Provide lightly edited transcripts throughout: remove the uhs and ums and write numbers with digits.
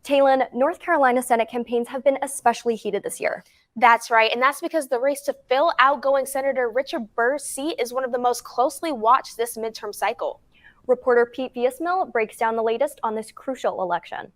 TAYLIN, North Carolina Senate campaigns have been especially heated this year. That's right, and that's because the race to fill outgoing Senator Richard Burr's seat is one of the most closely watched this midterm cycle. Reporter Pete Villasmil breaks down the latest on this crucial election.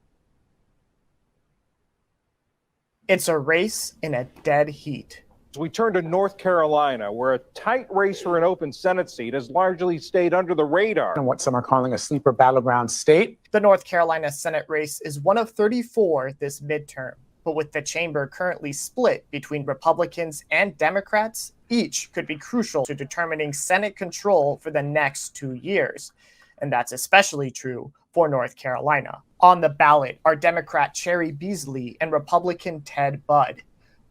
It's a race in a dead heat. We turn to North Carolina, where a tight race for an open Senate seat has largely stayed under the radar. And what some are calling a sleeper battleground state. The North Carolina Senate race is one of 34 this midterm, but with the chamber currently split between Republicans and Democrats, each could be crucial to determining Senate control for the next 2 years. And that's especially true for North Carolina. On the ballot are Democrat Cheri Beasley and Republican Ted Budd.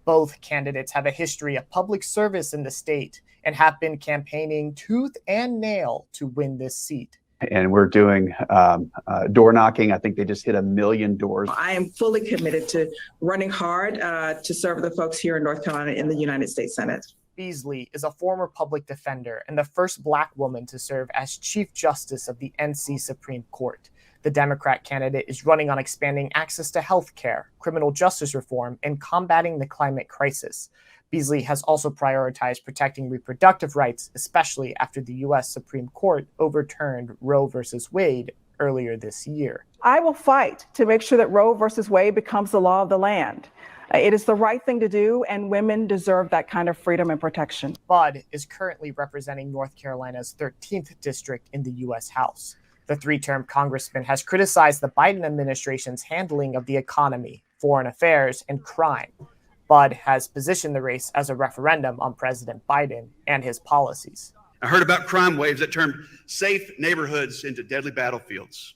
Both candidates have a history of public service in the state and have been campaigning tooth and nail to win this seat. And we're doing door knocking. I think they just hit 1 million doors. I am fully committed to running hard to serve the folks here in North Carolina in the United States Senate. Beasley is a former public defender and the first Black woman to serve as Chief Justice of the NC Supreme Court. The Democrat candidate is running on expanding access to health care, criminal justice reform, and combating the climate crisis. Beasley has also prioritized protecting reproductive rights, especially after the U.S. Supreme Court overturned Roe v. Wade earlier this year. I will fight to make sure that Roe v. Wade becomes the law of the land. It is the right thing to do, and women deserve that kind of freedom and protection. Budd is currently representing North Carolina's 13th district in the U.S. House. The three-term congressman has criticized the Biden administration's handling of the economy, foreign affairs, and crime. Budd has positioned the race as a referendum on President Biden and his policies. I heard about crime waves that turned safe neighborhoods into deadly battlefields.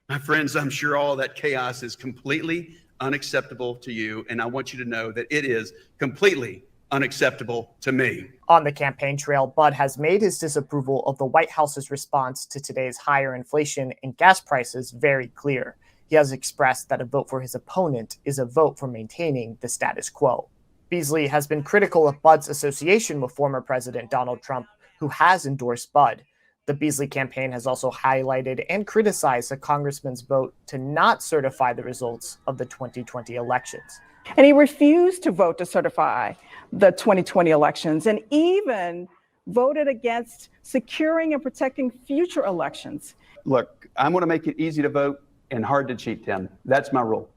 My friends, I'm sure all that chaos is completely unacceptable to you, and I want you to know that it is completely unacceptable to me. On the campaign trail, Budd has made his disapproval of the White House's response to today's higher inflation and gas prices very clear. He has expressed that a vote for his opponent is a vote for maintaining the status quo. Beasley has been critical of Budd's association with former President Donald Trump, who has endorsed Budd. The Beasley campaign has also highlighted and criticized the congressman's vote to not certify the results of the 2020 elections. And he refused to vote to certify the 2020 elections and even voted against securing and protecting future elections. Look, I'm going to make it easy to vote and hard to cheat, Tim. That's my rule.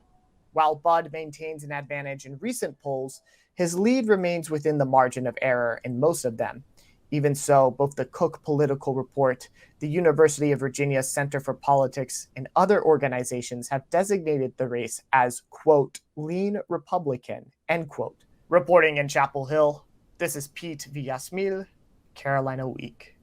While Budd maintains an advantage in recent polls, his lead remains within the margin of error in most of them. Even so, both the Cook Political Report, the University of Virginia Center for Politics, and other organizations have designated the race as, quote, lean Republican, end quote. Reporting in Chapel Hill, this is Pete Villasmil, Carolina Week.